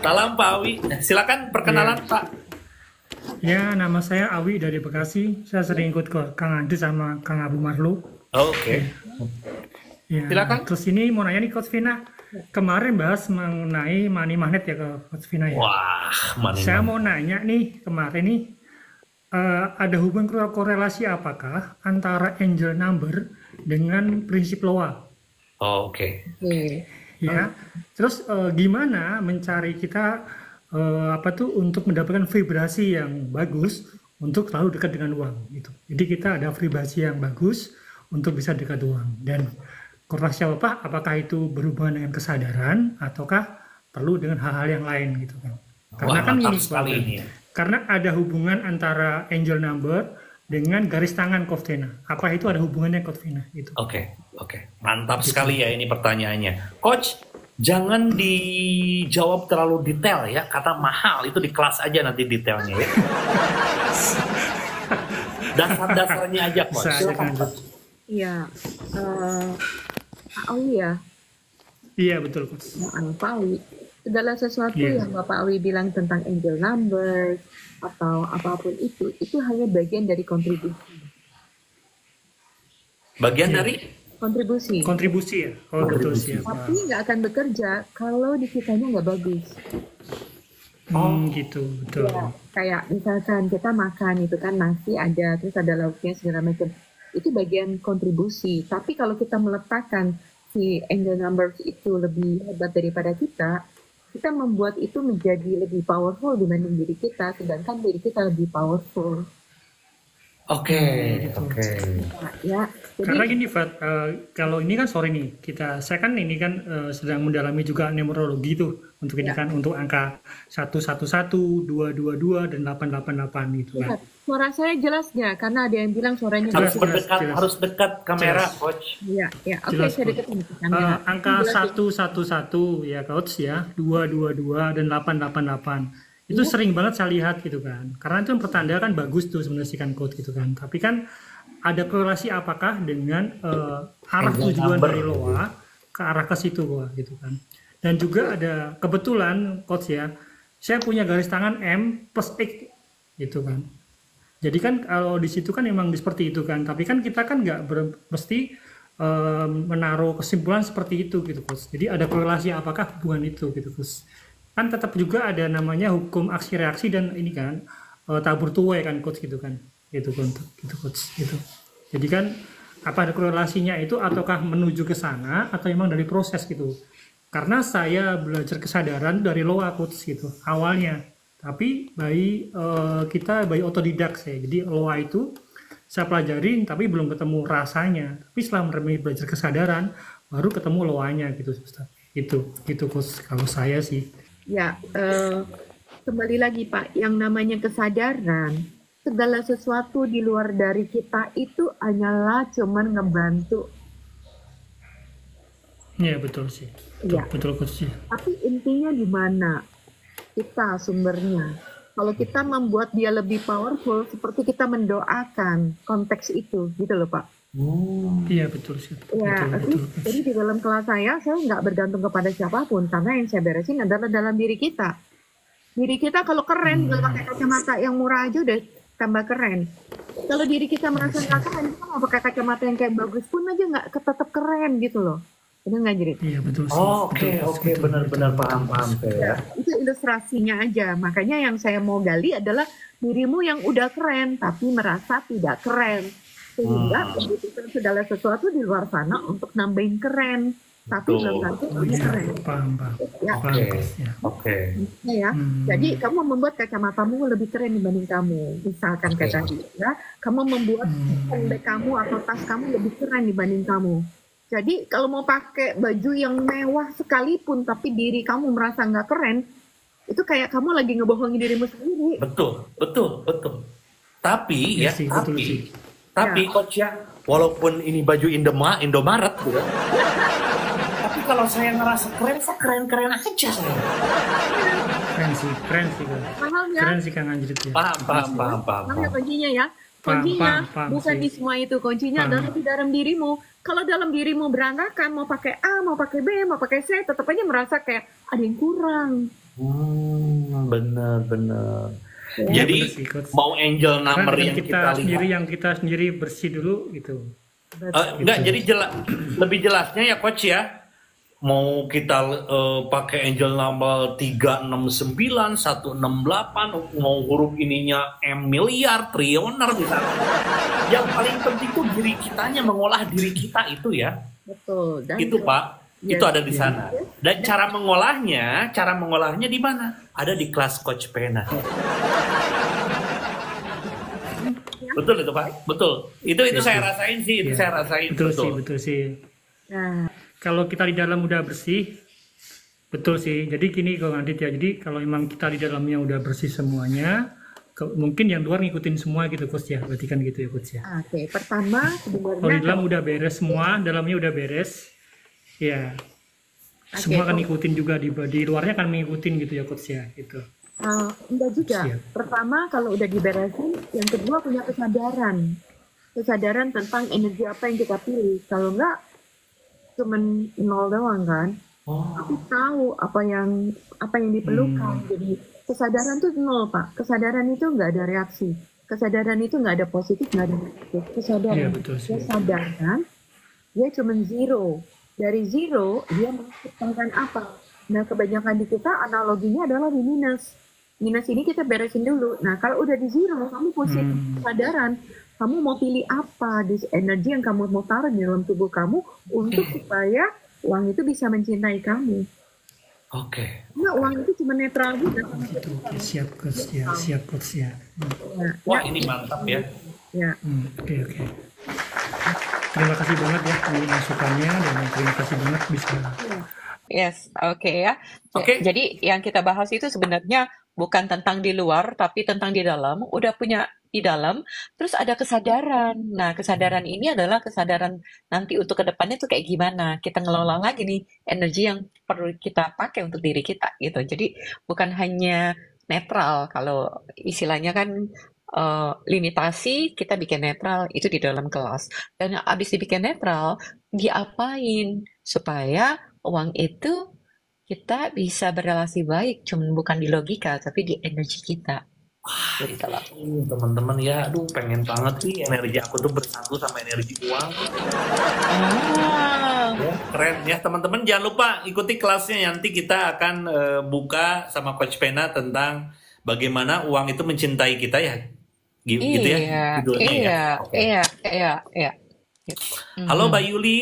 Salam Pak Awi. Silakan perkenalan Ya, Pak. ya, nama saya Awi dari Bekasi. Saya sering ikut ke Kang Andi sama Kang Abu Marlu. Oke. Ya, Silakan. terus ini mau nanya nih Coach Vina. Kemarin bahas mengenai money magnet ya ke Coach Vina ya. Wah, Saya maniman. mau nanya nih kemarin nih ada hubungan korelasi apakah antara angel number dengan prinsip loa? Oh, oke. Oke. Ya, terus gimana mencari kita apa tuh untuk mendapatkan vibrasi yang bagus untuk selalu dekat dengan uang gitu. Jadi kita ada vibrasi yang bagus untuk bisa dekat uang dan korelasi apa? Apakah itu berhubungan dengan kesadaran ataukah perlu dengan hal-hal yang lain gitu kan? Wah, Karena kan mantap ini sekali Bang, ini ya. karena ada hubungan antara angel number dengan garis tangan Kovtena. Apa itu ada hubungannya Kovtena itu? Oke, oke. Mantap Gitu. sekali ya ini pertanyaannya. Coach, jangan dijawab terlalu detail ya. Kata mahal itu di kelas aja nanti detailnya ya. Dasar-dasarnya aja, Coach. Saya Silakan, lanjut. Coach. Iya, Pak Awi ya, Iya betul Coach. Pak Awi. Segala sesuatu Iya. yang Bapak Awi bilang tentang angel numbers atau apapun itu hanya bagian dari kontribusi. Bagian Iya. dari Kontribusi. Kontribusi ya. Oh betul kontribusi. siap. Tapi nggak akan bekerja kalau di kitanya nggak bagus. Gitu betul. Ya, kayak misalkan kita makan itu kan nasi ada, terus ada lauknya segala macam. Itu bagian kontribusi. Tapi kalau kita meletakkan si angel numbers itu lebih hebat daripada kita membuat itu menjadi lebih powerful dibanding diri kita, sedangkan diri kita lebih powerful. Oke, Gitu. oke. Nah, ya, Karena jadi gini Fat, kalau ini kan sore nih saya kan ini kan sedang mendalami juga numerologi tuh untuk ini ya, kan untuk angka 111, 222 dan 888 gitu kan. lihat, suara saya jelas nggak? Karena ada yang bilang suaranya Jelas, Harus nggak jelas, berdekat, jelas. harus dekat kamera, Jelas. Coach. Ya, ya, oke, Jelas saya Coach. deketin ke kamera. Angka Jelas ya. 111 ya Coach ya, 222 dan 888. Itu Iya, sering banget saya lihat gitu kan. Karena itu pertanda kan bagus tuh sebenarnya sih kan code gitu kan. Tapi kan ada korelasi apakah dengan arah Angel tujuan number. dari loa ke arah ke situ Wah, gitu kan. Dan juga ada kebetulan coach ya, saya punya garis tangan M plus X gitu kan. Jadi kan kalau di situ kan memang seperti itu kan. Tapi kan kita kan nggak mesti menaruh kesimpulan seperti itu gitu coach. Jadi ada korelasi apakah hubungan itu gitu coach. Kan tetap juga ada namanya hukum aksi reaksi dan ini kan tabur tuai kan coach gitu kan. Gitu coach gitu. Jadi kan apa ada korelasinya itu ataukah menuju ke sana atau memang dari proses gitu. Karena saya belajar kesadaran dari loa coach gitu awalnya. Tapi kita bayi otodidak saya. Jadi loa itu saya pelajarin tapi belum ketemu rasanya. Tapi setelah belajar kesadaran baru ketemu loanya gitu Ustaz. Itu coach kalau saya sih. ya, kembali lagi Pak, yang namanya kesadaran, segala sesuatu di luar dari kita itu hanyalah cuman ngebantu. Iya betul sih. Ya, Betul coach sih. tapi intinya di mana? Kita sumbernya. Kalau kita membuat dia lebih powerful, seperti kita mendoakan konteks itu, gitu loh Pak. Iya betul sih. Ya, Betul. jadi di dalam kelas saya nggak bergantung kepada siapapun, karena yang saya beresin adalah dalam diri kita. Diri kita kalau keren, kalau pakai kacamata yang murah aja udah tambah keren. Kalau diri kita merasa nggak keren, kita mau pakai kacamata yang kayak bagus pun aja nggak tetap keren gitu loh. Benar nggak Jirit? Iya betul sih. Oh, oke, Betul, Coach. oke, Betul, benar-benar betul. paham saya. Ya, itu ilustrasinya aja. Makanya yang saya mau gali adalah dirimu yang udah keren, tapi merasa tidak keren. Sehingga membutuhkan segala sesuatu di luar sana untuk nambahin keren. Tapi Betul. belum tentu Oh kamu iya, keren. paham. Ya, Oke, Ya. oke. ya. Hmm. Jadi kamu membuat kacamatamu lebih keren dibanding kamu. Misalkan Oke. kayak tadi, ya. Kamu membuat handbag kamu atau tas kamu lebih keren dibanding kamu. Jadi kalau mau pakai baju yang mewah sekalipun tapi diri kamu merasa nggak keren, itu kayak kamu lagi ngebohongin dirimu sendiri. Betul. Tapi Iya ya, sih, betul sih. tapi Coach ya, walaupun ini baju Indomaret gitu ya. Tapi kalau saya ngerasa keren, saya keren-keren aja saya. Keren sih Kang. Mahalnya, Keren sih Kang Anjrit ya. Paham. mahalnya kuncinya ya. Paham, Kuncinya paham bukan sih. di semua itu, kuncinya Paham. adalah di dalam dirimu. Kalau dalam dirimu berantakan, mau pakai A, mau pakai B, mau pakai C, tetap aja merasa kayak ada yang kurang. Bener-bener. Ya. Iya Jadi bener sih coach. mau angel Karena number dengan yang kita kita sendiri lihat, yang kita sendiri bersih dulu gitu. enggak, Gitu. jadi lebih jelasnya ya coach ya. Mau kita pakai angel number 369, 168, mau huruf ininya M miliar, triliuner misalnya. Yang paling penting itu diri kitanya, mengolah diri kita itu ya. Betul. Dan Itu Pak, itu yes. ada di sana. Dan cara mengolahnya di mana? Ada di kelas Coach Pena. Betul itu Pak, betul. Itu saya rasain sih, itu Iya. saya rasain. Betul sih. Nah, Kalau kita di dalam udah bersih, betul sih. Jadi gini kalau Adit ya. Jadi kalau emang kita di dalamnya udah bersih semuanya, mungkin yang luar ngikutin semua gitu coach ya. Berarti kan gitu ya coach ya. oke. Pertama Kalau di sebenarnya dalam udah beres semua, dalamnya udah beres, ya semua akan ngikutin juga di luarnya akan mengikutin gitu ya coach ya. Gitu. enggak juga. Siap. Pertama kalau udah diberesin, yang kedua punya kesadaran tentang energi apa yang kita pilih. Kalau enggak cuman nol doang kan. Oh, Tapi tahu apa yang diperlukan. Jadi kesadaran tuh nol Pak. Kesadaran itu nggak ada reaksi. Kesadaran itu nggak ada positif, nggak ada negatif. Iya Kesadaran betul sih. dia sadar kan, dia cuman zero. Dari zero dia menciptakan apa? Nah kebanyakan di kita analoginya adalah di minus. Minus ini kita beresin dulu. Nah kalau udah di zero, kamu positif kesadaran. Kamu mau pilih apa? Di energi yang kamu mau taruh di dalam tubuh kamu untuk supaya uang itu bisa mencintai kamu. oke. Nah, uang itu cuma netral juga sama Gitu. kita. Oke, siap coach ya, siap coach ya. Ya, Wah, ini mantap ya. ya. Oke. Terima kasih banget ya ini masukannya dan terima kasih banget bisa. Yes, oke ya. Oke. Jadi yang kita bahas itu sebenarnya bukan tentang di luar, tapi tentang di dalam. Udah punya di dalam, terus ada kesadaran. Nah, kesadaran ini adalah kesadaran nanti untuk kedepannya tuh kayak gimana. Kita ngelola lagi nih energi yang perlu kita pakai untuk diri kita gitu. Jadi bukan hanya netral. Kalau istilahnya kan limitasi, kita bikin netral itu di dalam kelas. Dan abis dibikin netral, diapain supaya uang itu kita bisa berrelasi baik, cuman bukan di logika, tapi di energi kita. Gitu loh. Teman-teman ya, aduh pengen banget sih energi aku tuh bersatu sama energi uang. Ah, Ya, keren ya teman-teman, jangan lupa ikuti kelasnya, nanti kita akan buka sama Coach Pena tentang bagaimana uang itu mencintai kita ya. Gitu ya iya, judulnya ya. iya, Oke. iya. Halo Mbak Yuli.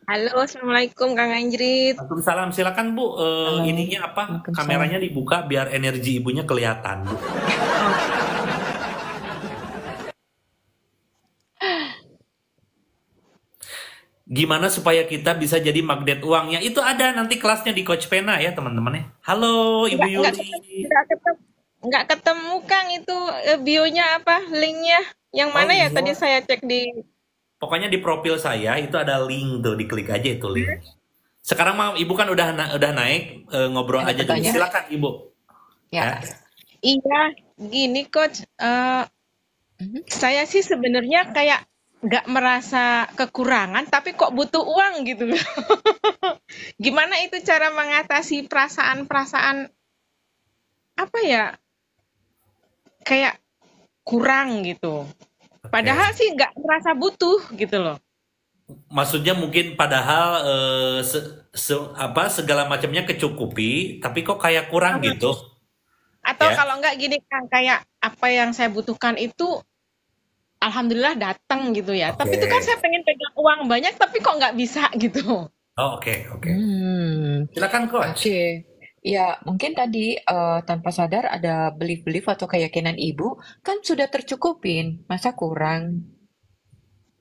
Halo, Assalamualaikum Kang Anjrit. Waalaikumsalam. Silakan Bu, ininya apa? Waalaikumsalam. Kameranya dibuka biar energi ibunya kelihatan, Bu. Gimana supaya kita bisa jadi magnet uangnya? Itu ada nanti kelasnya di Coach Pena ya, teman-teman ya. Halo Ibu Enggak Yuli. enggak ketemu Kang itu bionya apa? Linknya yang Oh mana ya? iya. Tadi saya cek di. Pokoknya di profil saya itu ada link tuh, diklik aja itu link. Sekarang mau Ibu kan udah naik, ngobrol Ada aja dulu. pertanyaan? Silakan Ibu. Ya. Iya, gini Coach. Saya sih sebenarnya kayak nggak merasa kekurangan, tapi kok butuh uang gitu. Gimana itu cara mengatasi perasaan-perasaan apa ya? Kayak kurang gitu. Oke. Padahal sih nggak merasa butuh gitu loh. Maksudnya mungkin padahal segala macamnya kecukupi, tapi kok kayak kurang gitu. Atau Ya. kalau nggak gini Kang, kayak apa yang saya butuhkan itu alhamdulillah datang gitu ya. Oke. Tapi itu kan saya pengen pegang uang banyak tapi kok nggak bisa gitu. Oh, oke. Hmm, Silakan Coach. oke. Ya, mungkin tadi tanpa sadar ada belief-belief atau keyakinan ibu kan sudah tercukupin, masa kurang?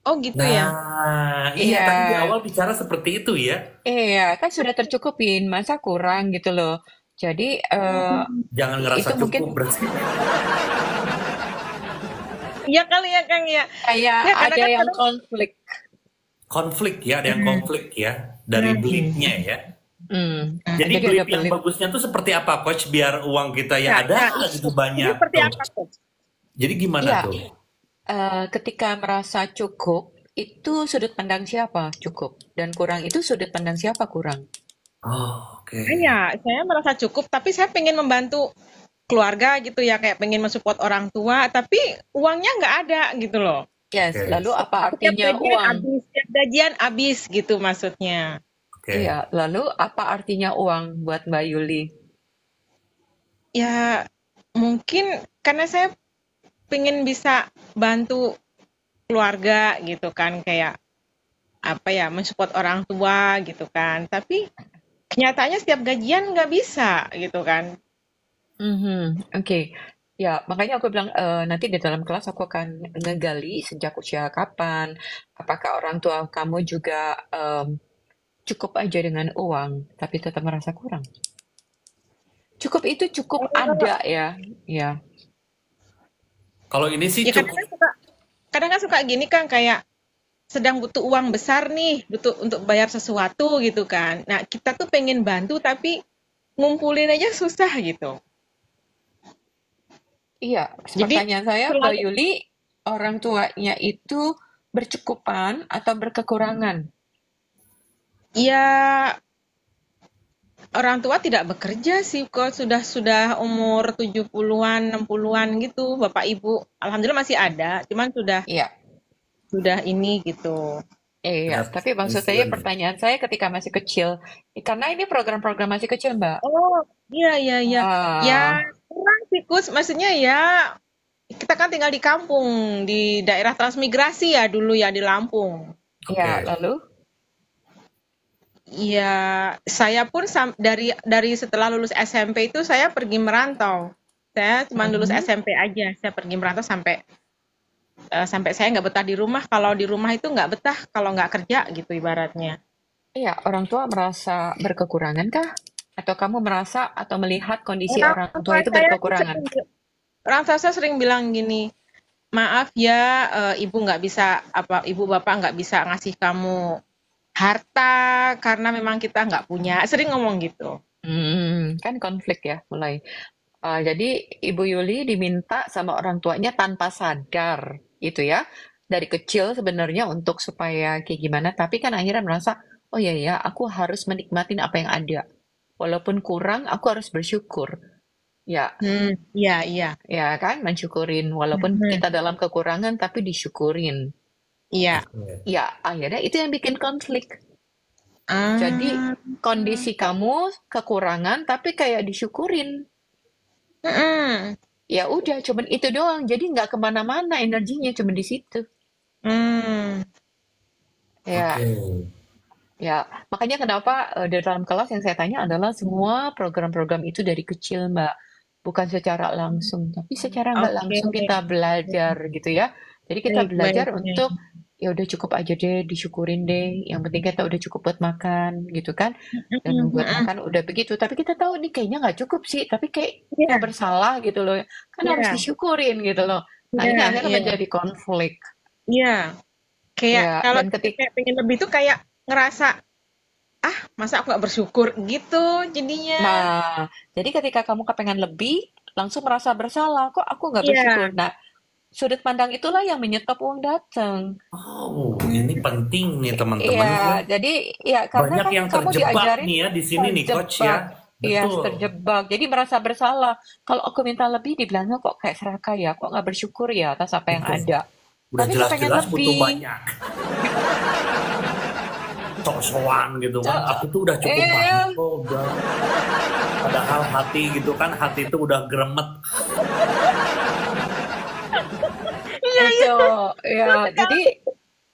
Oh gitu ya. Nah, iya Iya. tadi di awal bicara seperti itu ya. Iya, kan sudah tercukupin, masa kurang gitu loh. Jadi Jangan ngerasa itu mungkin cukup berarti. Iya kali ya Kang ya. kayak Ya, karena ada kan yang kadang- konflik. Konflik ya, ada yang konflik ya dari beliefnya ya. Jadi Jadi ada belief yang belief. bagusnya tuh seperti apa Coach biar uang kita ya ada gitu Ini banyak seperti tuh. apa Coach? Jadi gimana Iya. tuh? Ketika merasa cukup, itu sudut pandang siapa cukup, dan kurang itu sudut pandang siapa kurang. Oh, oke. Saya merasa cukup, tapi saya pengen membantu keluarga gitu ya, kayak pengen mensupport orang tua, tapi uangnya nggak ada gitu loh. Yes, Oke. lalu apa Setiap artinya gajian uang? habis, setiap gajian habis gitu maksudnya. Oke. Iya, lalu apa artinya uang buat Mbak Yuli? Ya mungkin karena saya pengen bisa bantu keluarga gitu kan, kayak apa ya, mensupport orang tua gitu kan. Tapi kenyataannya setiap gajian nggak bisa gitu kan. Oke. Ya, makanya aku bilang nanti di dalam kelas aku akan ngegali sejak usia kapan, apakah orang tua kamu juga cukup aja dengan uang, tapi tetap merasa kurang. Cukup itu cukup ada ya, ya. Kalau ini sih Ya cukup. kadang kan suka gini kan, kayak sedang butuh uang besar nih, butuh untuk bayar sesuatu gitu kan. Nah, kita tuh pengen bantu tapi ngumpulin aja susah gitu. Iya, Jadi pertanyaan saya, Mbak selalu Yuli, orang tuanya itu bercukupan atau berkekurangan? ya orang tua tidak bekerja sih kok, sudah umur 70-an, 60-an gitu, Bapak Ibu. Alhamdulillah masih ada, cuman Iya, sudah ini gitu. iya. Sudah Tapi maksud saya, pensiun. pertanyaan saya ketika masih kecil, karena ini program-program masih kecil, Mbak. Oh, iya iya iya. Ya Ah, kurang sih Kus, maksudnya ya kita kan tinggal di kampung, di daerah transmigrasi ya dulu ya di Lampung. ya, Oke. lalu? Iya, saya pun dari setelah lulus SMP itu saya pergi merantau. Saya cuma lulus Mhm. SMP aja, saya pergi merantau sampai saya nggak betah di rumah. Kalau di rumah itu nggak betah kalau nggak kerja gitu ibaratnya. Iya, orang tua merasa berkekurangan kah? Atau kamu merasa atau melihat kondisi Orang orang tua tua itu saya tuh berkekurangan? orang tua saya sering bilang gini, maaf ya, ibu nggak bisa ibu bapak nggak bisa ngasih kamu harta karena memang kita nggak punya. Sering ngomong gitu. Kan konflik ya mulai. Jadi Ibu Yuli diminta sama orang tuanya tanpa sadar, gitu ya. Dari kecil sebenarnya untuk supaya kayak gimana, tapi kan akhirnya merasa, oh iya ya, aku harus menikmatin apa yang ada. Walaupun kurang, aku harus bersyukur. Ya, Iya iya. ya kan, mensyukurin. Walaupun Mhm, kita dalam kekurangan, tapi disyukurin. iya. Oke. Ya, akhirnya itu yang bikin konflik. Jadi Ah, kondisi kamu kekurangan, tapi kayak disyukurin. mhm, Ya udah, cuman itu doang. Jadi nggak kemana-mana energinya, cuman di situ. mmm, Ya, Oke. ya. Makanya kenapa di dalam kelas yang saya tanya adalah semua program-program itu dari kecil, Mbak. Bukan secara langsung, tapi secara nggak oke. langsung kita belajar gitu ya. Jadi kita Baik belajar baik baik. untuk ya udah cukup aja deh, disyukurin deh. Yang penting kita udah cukup buat makan gitu kan. Dan Mhm buat mhm. makan udah begitu. Tapi kita tahu nih kayaknya nggak cukup sih. Tapi kayak Iya bersalah gitu loh. Kan harus iya disyukurin gitu loh. Nah iya ini akhirnya iya menjadi konflik. iya. Kayak Ya, kalau dan ketika kayak pengen lebih tuh kayak ngerasa, "Ah, masa aku nggak bersyukur?" Gitu jadinya. Nah, jadi ketika kamu kepengen lebih, langsung merasa bersalah, kok aku nggak bersyukur. Iya Nah, sudut pandang itulah yang menyetop uang datang. Oh, ini penting nih teman-teman Iya, ya. jadi ya karena Banyak kan yang kamu terjebak diajarin nih ya di sini nih coach ya. terjebak. Iya, Betul. terjebak. Jadi merasa bersalah. Kalau aku minta lebih, dibilangnya kok kayak serakah ya, kok nggak bersyukur ya atas apa yang Betul. ada. Udah Tapi kepengen jelas-jelas butuh lebih. banyak. Sok-sokan gitu kan. Eh, Aku tuh udah cukup Iya, banyak kok udah. Padahal hati gitu kan, hati itu udah gremet. itu. Ya, jadi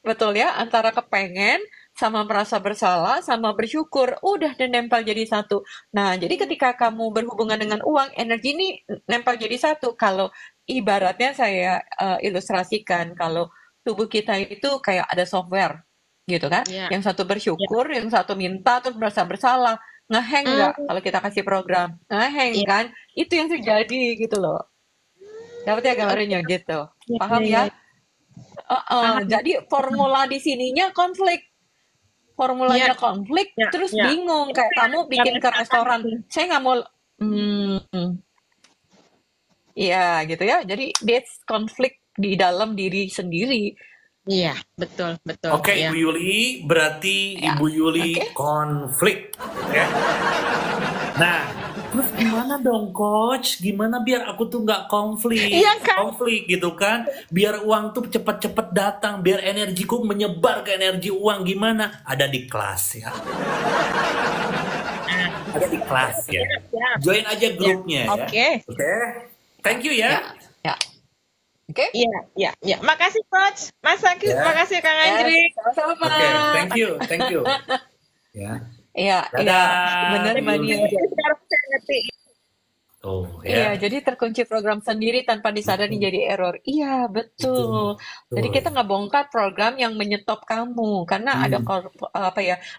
betul ya, antara kepengen sama merasa bersalah sama bersyukur, udah dan nempel jadi satu. Nah, jadi ketika kamu berhubungan dengan uang, energi ini nempel jadi satu. Kalau ibaratnya saya ilustrasikan, kalau tubuh kita itu kayak ada software, gitu kan? iya Yang satu iya. bersyukur, yang satu minta terus merasa bersalah. Ngeheng nggak Mmm, kalau kita kasih program? Ngeheng iya. kan? Itu yang terjadi gitu loh. Dapat ya Oke. gambarnya gitu. Iya iya Paham iya. ya? Paham Jadi paham. formula di sininya konflik. Iya Formulanya konflik, iya terus iya. bingung. Itu Kayak kamu yang bikin ke rasakan restoran, sih. saya nggak mau, ya gitu ya. Jadi that's konflik di dalam diri sendiri. Iya, betul, betul. Oke, Ya. Ibu Yuli, berarti Ya, Ibu Yuli oke. konflik. Ya. Nah, terus gimana dong, Coach? Gimana biar aku tuh nggak Iya kan? konflik gitu kan? Biar uang tuh cepet-cepet datang, biar energiku menyebar ke energi uang. Gimana? Ada di kelas ya. Ada di kelas ya. Siap. Join aja grupnya ya. Oke. Oke. Thank you Ya, ya. ya. Oke. Iya, iya, iya. Makasih Coach. Mas Aki, Ya. makasih Kang Ya, Andri. sama-sama. Oke, thank you, thank you. Ya. Iya, iya. Dadah, Benar, Ibu Mbak Yuli. Nia. Sekarang saya ngerti. Oh, Iya, ya. jadi terkunci program sendiri tanpa disadari Betul, jadi error. Iya, betul. Jadi betul. kita ngebongkar program yang menyetop kamu karena ada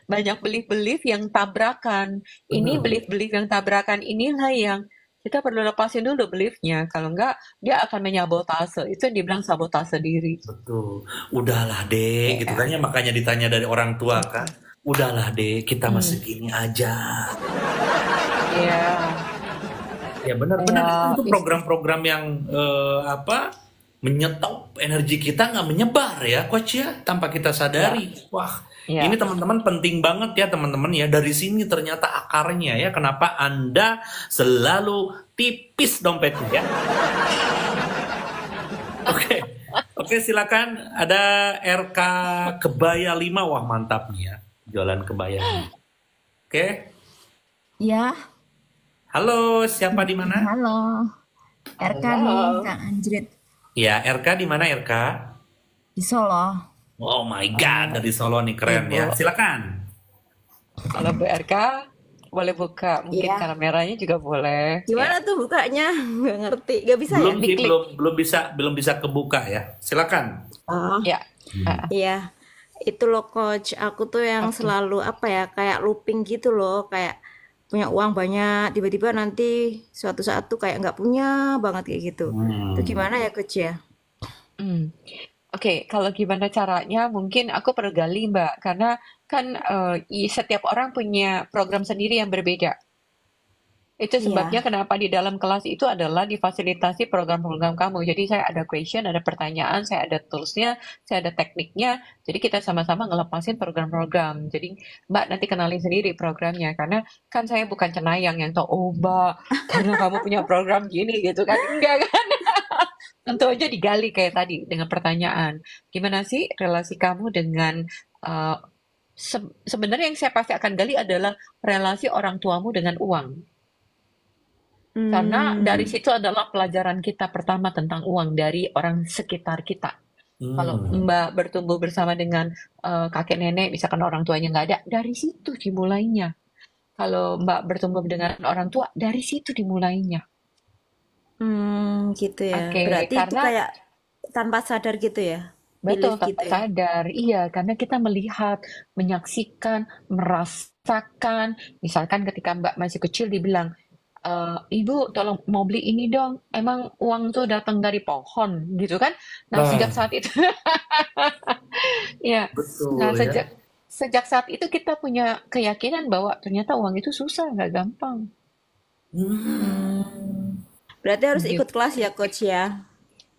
banyak belief-belief yang tabrakan. Ini Benar. belief-belief yang tabrakan inilah yang kita perlu lepasin dulu beliefnya. Kalau enggak, dia akan menyabotase. Itu yang dibilang sabotase diri. Betul. Udahlah, Dek, gitu Iya. kan ya, makanya ditanya dari orang tua kan. Udahlah, Dek, kita Hmm. masih gini aja. Iya. Ya benar-benar Ya, itu program-program yang menyetop energi kita nggak menyebar ya, Coach ya, tanpa kita sadari. Wah, ya. ini teman-teman penting banget ya teman-teman ya. Dari sini ternyata akarnya ya. Kenapa Anda selalu tipis dompetnya ya? Oke, oke silakan. Ada RK Kebaya 5, wah mantap nih ya, jualan kebaya. Oke, Ya, halo, siapa di mana? halo. RK nih, Halo. Kak Anjrit Ya, RK di mana RK? di Solo. Oh my God, dari Solo nih keren ya. Ibu. Silakan. Kalau Bu RK boleh buka, mungkin Iya. kameranya juga boleh. Gimana tuh bukanya? Nggak ngerti. Nggak bisa Belum ya? sih, Diklik. belum bisa kebuka ya. Silakan. Oh, Ya. Ah, iya. Itu loh Coach, aku tuh yang Oke. selalu apa ya, kayak looping gitu loh, kayak punya uang banyak, tiba-tiba nanti suatu saat tuh kayak nggak punya banget kayak gitu. Itu gimana ya Coach ya? Hmm. Oke, kalau gimana caranya? Mungkin aku perlu gali, Mbak, karena kan setiap orang punya program sendiri yang berbeda. Itu sebabnya Iya. kenapa di dalam kelas itu adalah difasilitasi program-program kamu. Jadi saya ada question, ada pertanyaan, saya ada toolsnya, saya ada tekniknya. Jadi kita sama-sama ngelepasin program-program. Jadi Mbak nanti kenalin sendiri programnya. Karena kan saya bukan cenayang yang tahu, oh Mbak, karena kamu punya program gini gitu kan. Enggak kan? Tentu aja digali kayak tadi dengan pertanyaan. Gimana sih relasi kamu dengan eh, sebenarnya yang saya pasti akan gali adalah relasi orang tuamu dengan uang. Karena dari situ adalah pelajaran kita pertama tentang uang dari orang sekitar kita. Kalau Mbak bertumbuh bersama dengan kakek nenek, misalkan orang tuanya nggak ada, dari situ dimulainya. Kalau Mbak bertumbuh dengan orang tua, dari situ dimulainya. Gitu ya. Oke, Berarti itu karena kayak tanpa sadar gitu ya? betul Belief tanpa gitu ya? sadar, iya, karena kita melihat, menyaksikan, merasakan. Misalkan ketika Mbak masih kecil dibilang, Ibu tolong mau beli ini dong, emang uang tuh datang dari pohon gitu kan? Nah sejak Nah, saat itu, ya, betul nah ya. sejak saat itu kita punya keyakinan bahwa ternyata uang itu susah, nggak gampang. Berarti harus Gitu. ikut kelas ya Coach ya?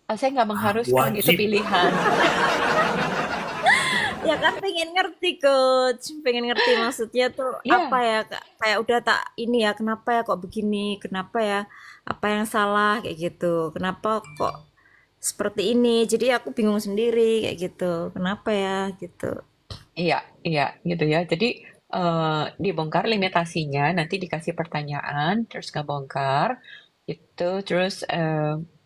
Saya nggak mengharuskan, itu Wajib. pilihan. Ya kan pengen ngerti Coach, pengen ngerti maksudnya tuh Iya. apa ya, kayak udah tak ini ya, kenapa ya kok begini, kenapa ya, apa yang salah kayak gitu, kenapa kok seperti ini, jadi aku bingung sendiri kayak gitu, kenapa ya gitu. Iya, iya, gitu ya. Jadi dibongkar limitasinya, nanti dikasih pertanyaan, terus nggak bongkar, gitu. Terus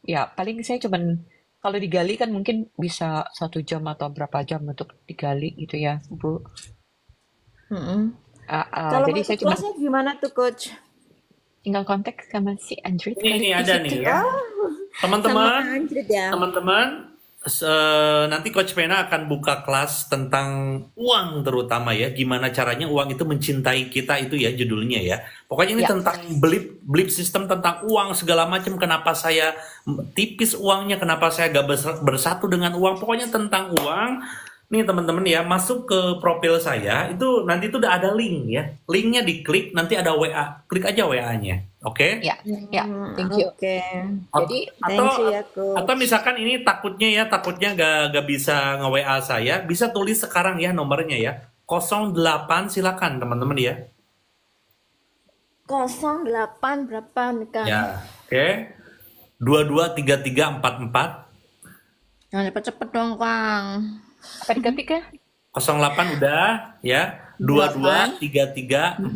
ya paling saya cuman kalau digali kan mungkin bisa 1 jam atau berapa jam untuk digali gitu ya, Bu. Mm-mm. Kalau Jadi mau saya ikut cuma kelasnya gimana tuh Coach? tinggal kontak sama si Android Ini kali di ada situ. nih ya. Sama Teman-teman, Kak Anjrit ya? teman-teman, nanti Coach Pena akan buka kelas tentang uang terutama ya. Gimana caranya uang itu mencintai kita itu ya judulnya ya. Pokoknya ini Ya. tentang belief system tentang uang segala macam. Kenapa saya tipis uangnya, kenapa saya gak bersatu dengan uang. Pokoknya tentang uang. Nih teman-teman ya, masuk ke profil saya, itu nanti itu udah ada link ya. Linknya diklik, nanti ada WA. Klik aja WA-nya. Oke? Ya, ya, thank you. Oke. Jadi, Thank you ya, Atau Coach. misalkan ini takutnya gak bisa nge-WA saya, bisa tulis sekarang ya nomornya ya. 08 silakan teman-teman ya. 08 berapa nih, Kang? Ya, oke. 223344. Jangan cepet-cepet dong, Kang. apa diketik ya? 08 udah ya. 22334477.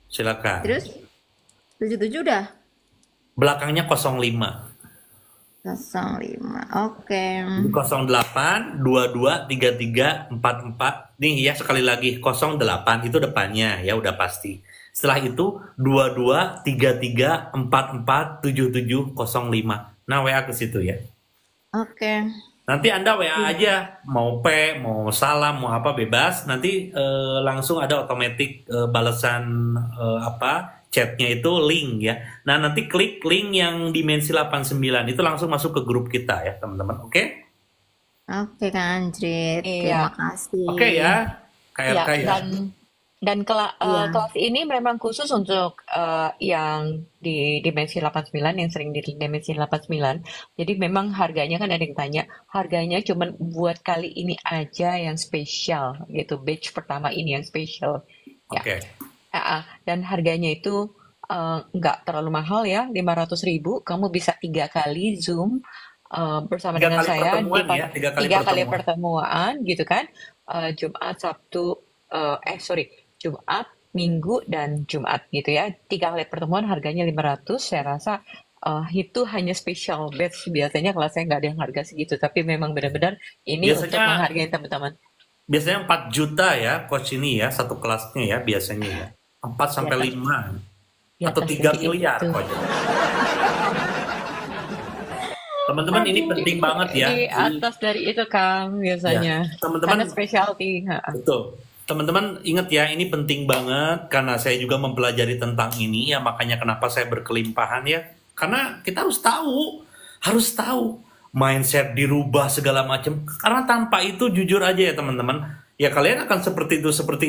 Silakan. Terus 77 udah? Belakangnya 05. 05. Oke. 08 22 33 44. Nih ya sekali lagi 08 itu depannya ya udah pasti. Setelah itu 22 33 44 77 05. Nah WA ke situ ya. Oke. Nanti Anda WA aja mau mau salam, mau apa bebas. Nanti langsung ada otomatis balasan chatnya itu link ya. Nah nanti klik link yang dimensi 89 itu langsung masuk ke grup kita ya teman-teman. Oke? Oke, Kang Anjrit. Iya. Terima kasih. Oke ya. KRK Ya, ya. dan Iya. kelas ini memang khusus untuk yang di dimensi 89, yang sering di dimensi 89. Jadi memang harganya kan ada yang tanya, harganya cuman buat kali ini aja yang spesial gitu, batch pertama ini yang spesial. Ya. Oke. Dan harganya itu nggak terlalu mahal ya, 500.000. Kamu bisa 3 kali Zoom bersama 3 dengan kali saya pertemuan di ya, 3 kali 3 kali pertemuan. pertemuan gitu kan. Jumat, Sabtu, Jumat, Minggu, dan Jumat gitu ya. 3 kali pertemuan harganya 500. Saya rasa itu hanya special batch. Biasanya kalau saya nggak ada yang harga segitu, tapi memang benar-benar ini untuk Biasanya menghargai teman-teman. biasanya 4 juta ya coach ini ya satu kelasnya ya biasanya ya. 4 sampai Di 5 di atau atas 3 dari miliar itu. coach. Teman-teman ini penting banget ya. Di atas dari itu Kang Ya, biasanya. Karena teman-teman specialty. betul. Teman-teman ingat ya, ini penting banget karena saya juga mempelajari tentang ini ya, makanya kenapa saya berkelimpahan ya. Karena kita harus tahu mindset dirubah segala macam. Karena tanpa itu jujur aja ya teman-teman, ya kalian akan seperti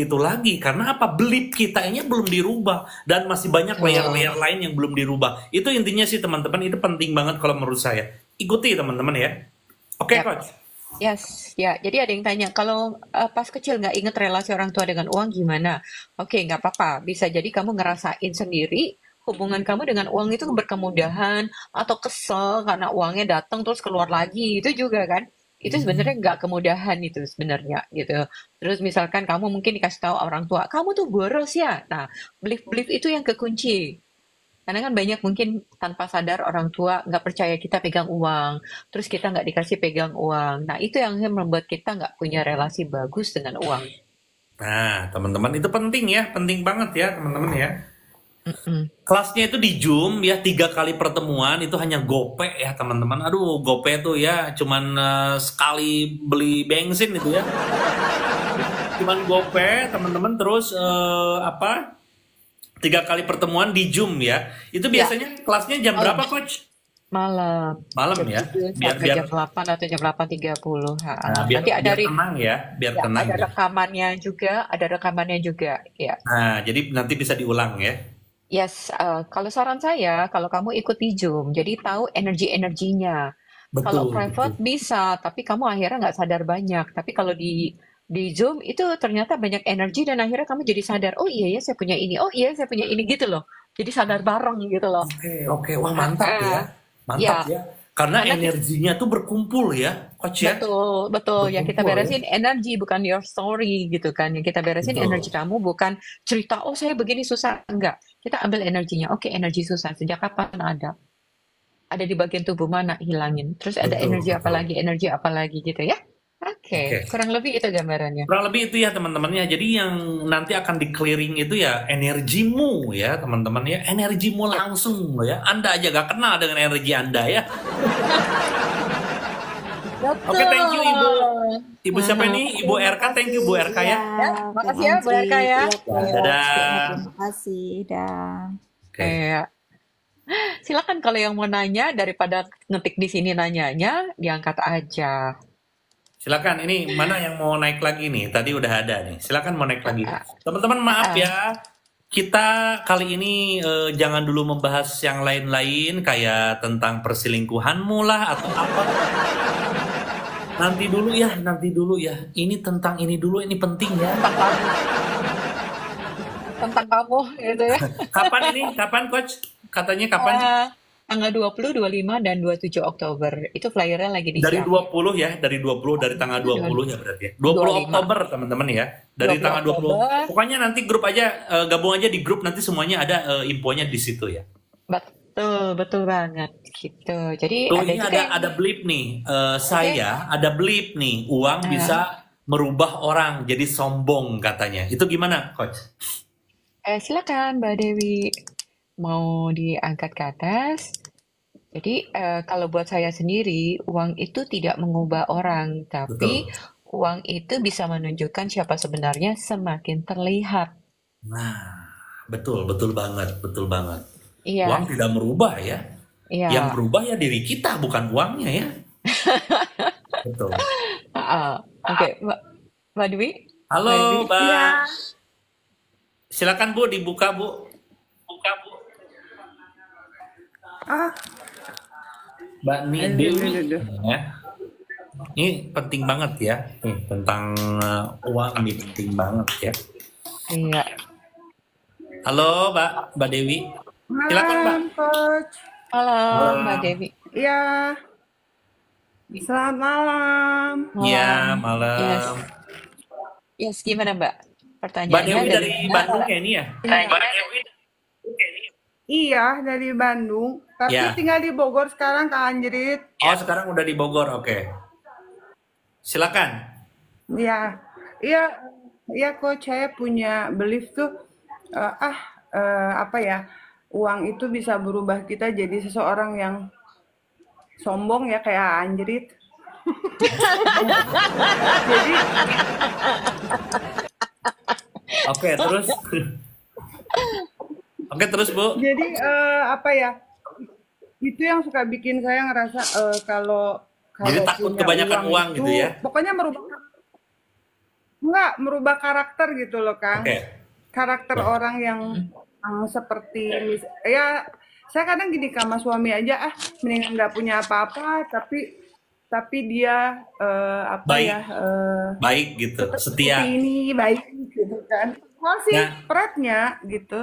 itu lagi. Karena apa? Belief kita ini belum dirubah dan masih banyak layer-layer lain yang belum dirubah. Itu intinya sih teman-teman, itu penting banget kalau menurut saya. Ikuti teman-teman ya. Oke, Yap. coach. Yes, ya. Jadi ada yang tanya, kalau pas kecil nggak inget relasi orang tua dengan uang gimana? Oke, nggak apa-apa. Bisa jadi kamu ngerasain sendiri hubungan kamu dengan uang itu berkemudahan atau kesel karena uangnya datang terus keluar lagi. Itu juga kan? Itu sebenarnya nggak kemudahan itu sebenarnya gitu. Terus misalkan kamu mungkin dikasih tahu orang tua, kamu tuh boros ya. Nah, belief-belief itu yang kekunci. Karena kan banyak mungkin tanpa sadar orang tua nggak percaya kita pegang uang, terus kita nggak dikasih pegang uang. Nah, itu yang membuat kita nggak punya relasi bagus dengan uang. Nah, teman-teman itu penting ya, penting banget ya teman-teman ya. Mm-mm. Kelasnya itu di Zoom ya, 3 kali pertemuan itu hanya gope ya teman-teman. Aduh, gope tuh ya cuman sekali beli bensin itu ya. Cuman gope teman-teman, terus 3 kali pertemuan di Zoom ya. Itu Ya, biasanya kelasnya jam malam. berapa coach? Malam. Malam Jam ya. 7 Biar sampai biar jam 8 atau jam 8.30. biar Nanti ada biar tenang ya, biar ya, tenang ada ya. rekamannya juga. Ya. Nah, jadi nanti bisa diulang ya. Yes, kalau saran saya, kalau kamu ikut di Zoom, jadi tahu energi-energinya. Kalau Betul, private betul. bisa, tapi kamu akhirnya nggak sadar banyak. Tapi kalau di Zoom itu ternyata banyak energi dan akhirnya kamu jadi sadar, oh iya ya saya punya ini, oh iya saya punya ini gitu loh. Jadi sadar bareng gitu loh. Oke, oke. Wah, mantap ya. Ya, Mantap ya. Karena karena energinya tuh berkumpul ya, coach ya. betul, betul. Yang kita Berkumpul ya. beresin energi bukan your story gitu kan. Yang kita beresin energi Betul. kamu bukan cerita, oh saya begini susah. Enggak. Kita ambil energinya. Oke, energi susah. Sejak kapan ada? Ada di bagian tubuh mana? Hilangin. Terus ada Betul, energi apa lagi gitu ya. Oke, Oke. kurang lebih itu gambarannya. Kurang lebih itu ya teman-temannya. Jadi yang nanti akan di clearing itu ya energimu ya teman-teman ya. Energimu Ya, langsung ya. Anda aja gak kenal dengan energi Anda ya. Oke, thank you Ibu. betul. Ibu siapa ini? Ibu Terima RK. Thank you kasih Bu RK ya, ya. Ya, Kang makasih ya Bu RK Anjrit. ya. Ya, Ya, Coach. Ya, dadah. terima kasih. Dah. Oke. Kayak Silakan kalau yang mau nanya daripada ngetik di sini nanyanya, diangkat aja. Silakan, ini mana yang mau naik lagi nih? Tadi udah ada nih. Silakan mau naik lagi. Ah, Teman-teman maaf ah. ya. Kita kali ini jangan dulu membahas yang lain-lain kayak tentang perselingkuhanmu lah atau apa. Nanti dulu ya. Ini tentang ini dulu, ini penting ya. Tentang kamu gitu ya. Kapan ini? Kapan coach? Katanya kapan? Tanggal 20, 25, dan 27 Oktober. Itu flyernya lagi Dari disiapin. 20 ya, dari tanggal 20 ya berarti ya. 20 25. Oktober teman-teman ya. Dari 20 tanggal 20. Oktober. Pokoknya nanti grup aja, gabung aja di grup, nanti semuanya ada infonya di situ ya. Betul banget gitu. Jadi Tuh ada ini juga yang ada blip nih. Saya ada blip nih. Uang bisa merubah orang jadi sombong katanya. Itu gimana, coach? silakan Mbak Dewi mau diangkat ke atas. Jadi kalau buat saya sendiri, uang itu tidak mengubah orang, tapi Betul. uang itu bisa menunjukkan siapa sebenarnya semakin terlihat. Nah, betul banget, betul banget. Iya, Uang tidak merubah ya. Yang iya. berubah ya diri kita, bukan uangnya ya. Betul. Oke, Mbak Dewi, Halo, Mbak Dewi. Iya, Mbak. Silakan Bu, dibuka Bu. ah, Mbak Dewi. Ya. Ini penting banget ya. Nih, tentang uang ini penting banget ya. Iya. Halo, Mbak Dewi. Silakan, Mbak. Malam, Coach. Halo, Halo. Mbak Dewi. Iya, selamat malam. Iya, Yes. malam. Yes, gimana Mbak? Mbak Pertanyaannya Dewi dari mana? Bandung ya ini ya? Mbak Dewi. Iya, dari Bandung. Tapi Ya. tinggal di Bogor sekarang, Kak Anjrit. Oh, sekarang udah di Bogor, oke. Silakan. Iya, iya, iya, Coach. Saya punya belief tuh, apa ya, uang itu bisa berubah kita jadi seseorang yang sombong ya, kayak Anjrit. Jadi, Oke, terus. Oke, terus Bu. jadi apa ya, itu yang suka bikin saya ngerasa kalau Jadi kalau takut punya kebanyakan uang itu, gitu ya? pokoknya merubah karakter gitu loh, Kang. Oke. Karakter orang yang seperti ya, saya kadang gini sama suami aja, mendingan nggak punya apa-apa tapi dia apa Baik. ya, Baik gitu, setia. seperti ini baik gitu kan. Hal sih Nah. peratnya gitu.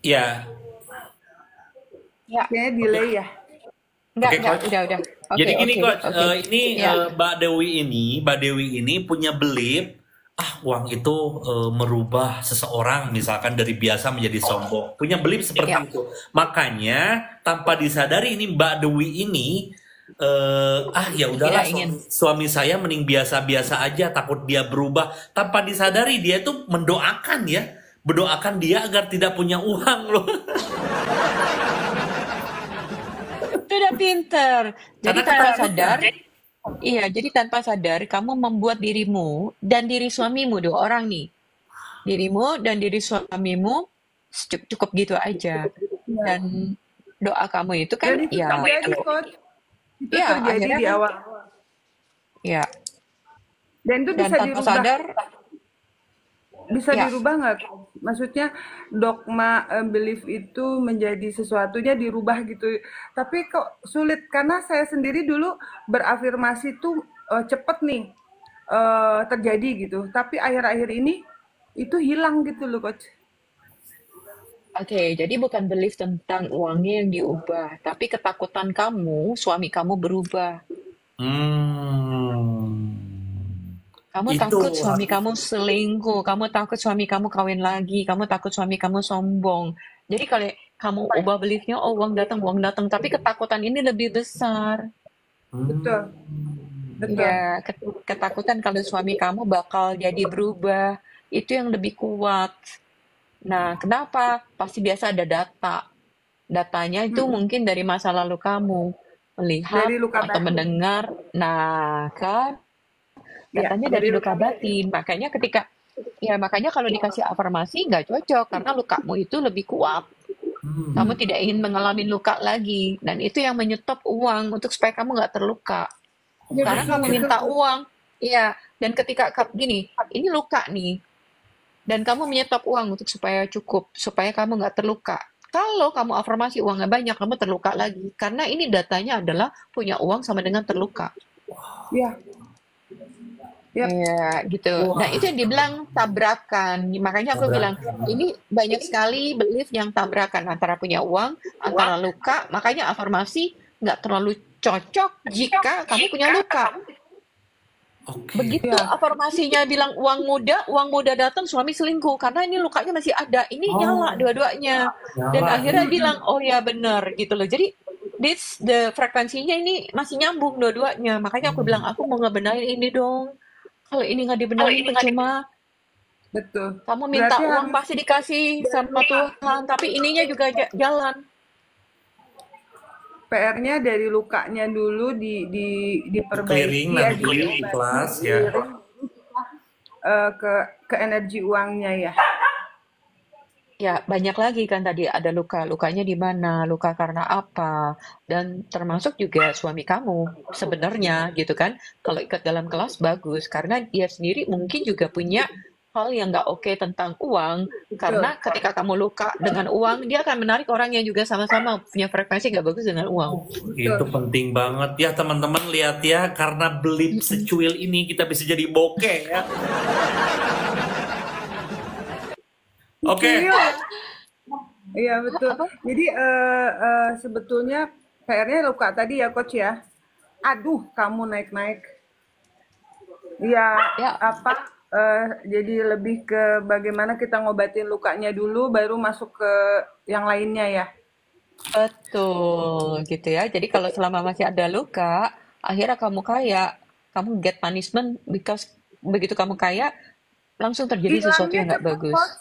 Ya, Ya, Kayaknya delay ya. enggak, Coach. udah. Oke, Jadi gini oke, Coach, oke. ini Ya. Mbak Dewi ini punya belief, uang itu merubah seseorang misalkan dari biasa menjadi sombong. Punya belief seperti Ya. itu. Makanya tanpa disadari ini Mbak Dewi ini ya udahlah, Tidak ingin. suami saya mending biasa-biasa aja, takut dia berubah. Tanpa disadari dia itu mendoakan dia agar tidak punya uang loh. Sudah pinter. Jadi Karena tanpa ketakutan. sadar, iya, jadi tanpa sadar kamu membuat dirimu dan diri suamimu, dua orang nih. Dirimu dan diri suamimu cukup gitu aja. Dan doa kamu itu kan Dan itu ya, terjadi, Coach. Itu Iya, terjadi akhirnya di kan- awal. ya. Dan itu Dan bisa tanpa dirubah. sadar, Bisa Ya. dirubah nggak? Maksudnya dogma belief itu menjadi sesuatunya dirubah gitu. Tapi kok sulit karena saya sendiri dulu berafirmasi tuh cepet nih terjadi gitu. Tapi akhir-akhir ini itu hilang gitu loh, Coach. Oke, jadi bukan belief tentang uangnya yang diubah, tapi ketakutan kamu, suami kamu berubah. Kamu Itu takut suami kamu selingkuh, kamu takut suami kamu kawin lagi, kamu takut suami kamu sombong. Jadi kalau kamu ubah beliefnya, oh uang datang, tapi ketakutan ini lebih besar. Betul. Betul. Ya, ketakutan kalau suami kamu bakal jadi berubah, itu yang lebih kuat. Nah, kenapa? Pasti biasa ada data. Datanya itu mungkin dari masa lalu kamu, melihat Dari luka atau batin. mendengar. Nah, kan? Ya, Datanya dari luka batin. Makanya kalau dikasih afirmasi nggak cocok karena lukamu itu lebih kuat. Kamu tidak ingin mengalami luka lagi, dan itu yang menyetop uang untuk supaya kamu nggak terluka. Ya Karena betul kamu betul. minta uang, iya. Dan ketika gini, ini luka nih, dan kamu menyetop uang untuk supaya cukup, supaya kamu nggak terluka. Kalau kamu afirmasi uangnya banyak, kamu terluka lagi. Karena ini datanya adalah punya uang sama dengan terluka. Ya, ya. Iya, gitu. Nah, itu Wah, yang dibilang tabrakan. Makanya aku bilang, tabrakan. ini banyak sekali belief yang tabrakan antara punya uang, antara luka. Makanya afirmasi nggak terlalu cocok jika kamu punya luka. Oke. Begitu Ya, afirmasinya bilang uang muda datang, suami selingkuh. Karena ini lukanya masih ada. Ini nyala Oh, dua-duanya. Dan nyala. akhirnya bilang, oh ya benar, gitu loh. Jadi, frekuensinya ini masih nyambung dua-duanya. Makanya aku bilang, aku mau ngebenahin ini dong. Kalau ini nggak dibenahin percuma. betul. Kamu minta Berarti uang harus pasti dikasih sama Tuhan, tapi ininya juga jalan. PR-nya dari lukanya dulu Clearing diperbaiki ya, nanti di kelas ya. clearing, ke energi uangnya ya. Ya, banyak lagi kan tadi ada luka. Lukanya di mana? Luka karena apa? Dan termasuk juga suami kamu sebenarnya gitu kan. Kalau ikut dalam kelas bagus karena dia sendiri mungkin juga punya hal yang nggak oke tentang uang. Betul. Karena ketika kamu luka dengan uang, dia akan menarik orang yang juga sama-sama punya frekuensi nggak bagus dengan uang. Itu penting banget ya teman-teman, lihat ya, karena belief secuil ini kita bisa jadi bokeh ya. Oke. Iya, iya betul. Apa? Jadi sebetulnya PR-nya luka tadi ya coach ya. Aduh, kamu naik-naik. Ya Ya, apa? Jadi lebih ke bagaimana kita ngobatin lukanya dulu, baru masuk ke yang lainnya ya. betul gitu ya. Jadi kalau selama masih ada luka, akhirnya kamu kaya, kamu get punishment because begitu kamu kaya, langsung terjadi sesuatu Hilangnya yang nggak cepet bagus. coach, dan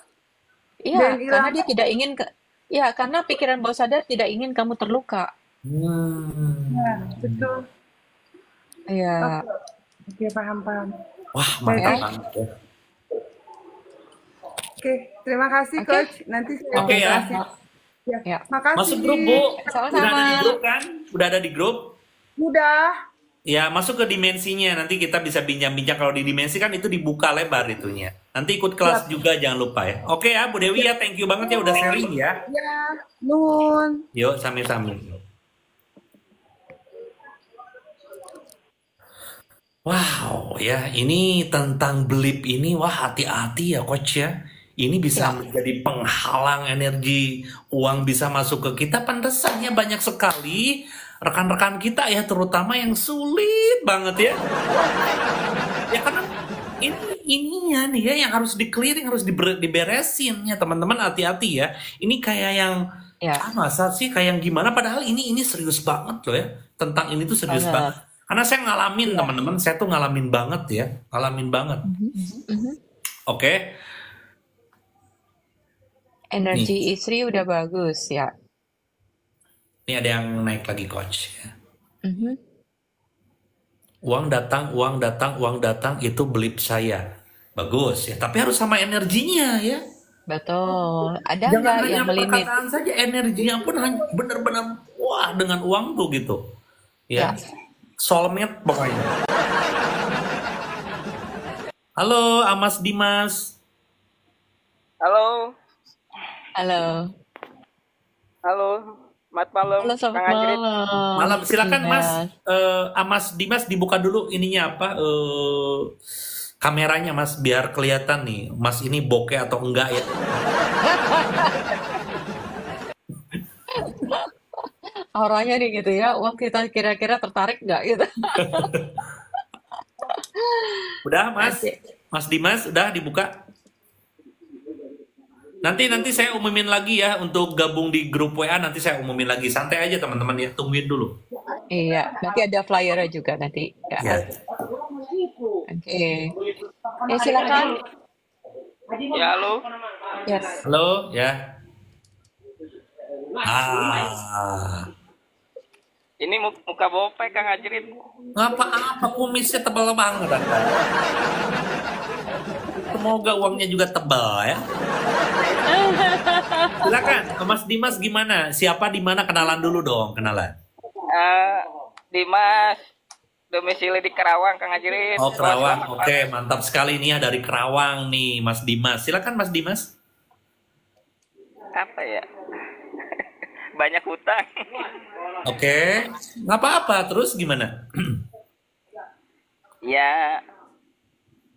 Iya, karena hilangnya dia tidak ingin ya, karena pikiran bawah sadar tidak ingin kamu terluka. ya, betul. Iya, Oke, paham. Wah, Baik, ya. mantap banget ya. oke. Terima kasih Oke. coach. Nanti saya Oke ya. jelasin. Ya, Ya. makasih. Masuk grup, Bu. Sama-sama. Udah ada di grup kan? Udah ada di grup? Udah. Ya, masuk ke dimensinya. Nanti kita bisa bincang-bincang. Kalau di dimensi kan itu dibuka lebar itunya. Nanti ikut kelas juga, jangan lupa ya. Oke ya, Bu Dewi ya. Thank you banget ya udah sharing ya. Ya, nun. Yuk, sami-sami. Wow, ya ini tentang belief ini, wah hati-hati ya coach ya. Ini bisa menjadi penghalang energi uang bisa masuk ke kita. Pantesannya banyak sekali rekan-rekan kita ya, terutama yang sulit banget ya. Ya karena ininya nih ya yang harus di-clearing, harus diberesin ya teman-teman, hati-hati ya. Ini kayak yang Ya, masa sih kayak yang gimana, padahal ini serius banget loh ya. Tentang ini tuh serius banget. banget. Karena saya ngalamin teman-teman, saya tuh ngalamin banget ya, ngalamin banget. Oke, Energi istri udah bagus ya. ini ada yang naik lagi coach. Ya. Mhm. Uang datang, uang datang, uang datang itu belief saya. Bagus ya, tapi harus sama energinya ya. Betul. Ada Jangan nggak hanya yang melimit? perkataan saja, energinya pun hanya benar-benar wah dengan uang tuh gitu. Ya, Ya. soulmate pokoknya. Halo, Amas Dimas. Halo, Halo. halo, selamat malam, Halo, selamat Kang Ajrit. malam. Malam, silakan Mas. Dimas. Mas Dimas dibuka dulu ininya apa? Kameranya Mas, biar kelihatan nih, Mas ini bokeh atau enggak ya? Auranya nih gitu ya, uang kita kira-kira tertarik nggak gitu. Udah Mas, Oke. Mas Dimas udah dibuka. Nanti saya umumin lagi ya untuk gabung di grup WA, nanti saya umumin lagi. Santai aja teman-teman ya, tungguin dulu. Iya, nanti ada flyernya juga nanti. Ya. Ya. Oke. Silakan. Ya, halo. Yes. Halo ya. Ini muka bope, Kang Ajrit. Apa-apa kumisnya tebal banget. Semoga uangnya juga tebal ya. Silakan, Mas Dimas gimana? Siapa di mana, kenalan dulu dong, kenalan. Dimas, domisili di Karawang, Kang Ajrit. Oh, Kerawang. Oke, mantap sekali nih ya dari Kerawang nih, Mas Dimas. Silakan Mas Dimas. Apa ya? Banyak hutang. Oke, nggak apa-apa. Terus gimana? Ya,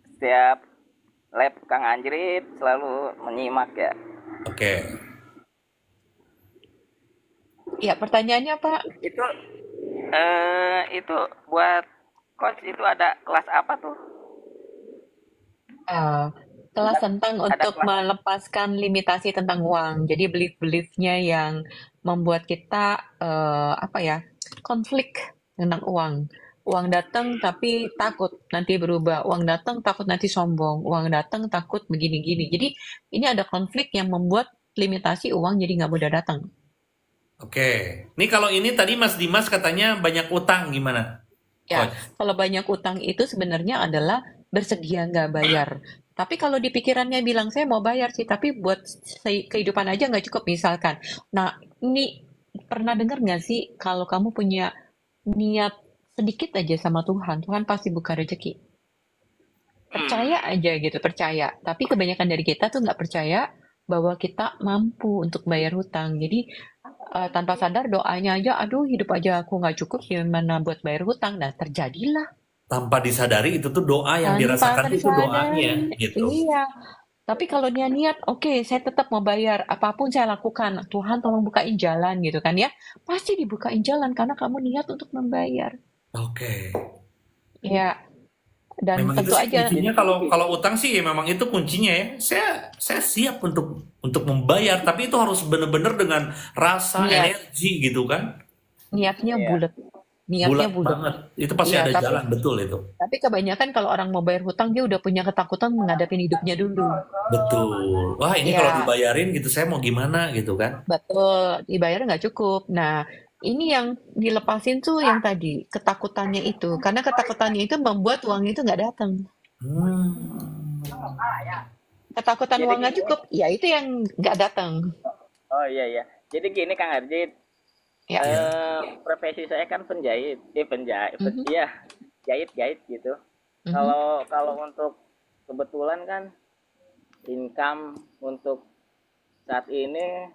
setiap lab Kang Ajrit selalu menyimak ya. Oke. Ya, pertanyaannya Pak. Itu buat coach itu ada kelas apa tuh? Kelas tentang Ada untuk kelas. melepaskan limitasi tentang uang. Jadi belief-beliefnya yang membuat kita konflik tentang uang. Uang datang tapi takut nanti berubah. Uang datang takut nanti sombong. Uang datang takut begini-gini. Jadi ini ada konflik yang membuat limitasi uang jadi nggak mudah datang. Oke. Nih kalau ini tadi Mas Dimas katanya banyak utang gimana? Ya, Coach. kalau banyak utang itu sebenarnya adalah bersedia nggak bayar. Tapi kalau di pikirannya bilang saya mau bayar sih, tapi buat kehidupan aja nggak cukup misalkan. Nah, ini pernah dengar nggak sih kalau kamu punya niat sedikit aja sama Tuhan, Tuhan pasti buka rezeki. Percaya aja gitu, percaya. Tapi kebanyakan dari kita tuh nggak percaya bahwa kita mampu untuk bayar hutang. Jadi tanpa sadar doanya aja, aduh hidup aja aku nggak cukup, gimana buat bayar hutang? Nah, terjadilah. Tanpa disadari itu tuh doa yang Tanpa dirasakan itu doanya disadari. gitu. Iya. Tapi kalau dia niat, oke, saya tetap mau bayar, apapun saya lakukan. Tuhan tolong bukain jalan gitu kan ya. Pasti dibukain jalan karena kamu niat untuk membayar. Oke. Ya, dan Memang itu tentu sih aja. kuncinya kalau utang sih ya memang itu kuncinya ya. Saya siap untuk membayar, tapi itu harus benar-benar dengan rasa Niat. energi gitu kan. Niatnya Iya. bulat. Niatnya Bulat bulat. banget. Itu pasti Iya, ada tapi jalan betul itu. tapi kebanyakan kalau orang mau bayar hutang dia udah punya ketakutan menghadapi hidupnya dulu. Betul. Wah, ini kalau Ya, dibayarin gitu saya mau gimana gitu kan. betul. Dibayar nggak cukup. Nah, ini yang dilepasin tuh yang tadi ketakutannya itu. Karena ketakutannya itu membuat uang itu nggak datang. Hmm. Ketakutan Jadi uang nggak gini. cukup, ya itu yang nggak datang. Oh iya. Jadi gini Kang Ajrit. Ya. Ya. Profesi saya kan penjahit. Mhm, Iya, jahit gitu. mhm. Kalau untuk kebetulan kan income untuk saat ini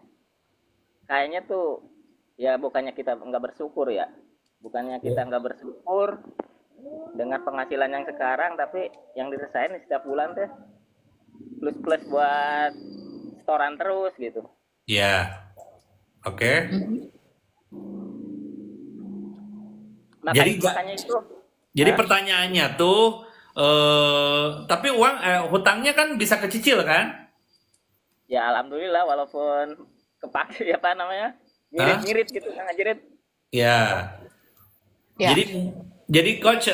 kayaknya tuh ya bukannya kita nggak bersyukur ya. Bukannya kita nggak bersyukur dengan penghasilan yang sekarang, tapi yang dirasain setiap bulan teh plus-plus buat setoran terus gitu. Ya. Oke. Mhm. Jadi Makanya itu jadi pertanyaannya tuh tapi hutangnya kan bisa kecicil kan? ya alhamdulillah walaupun kepake apa namanya Hah? ngirit gitu Kang Ajrit. Ya. Ya. Jadi coach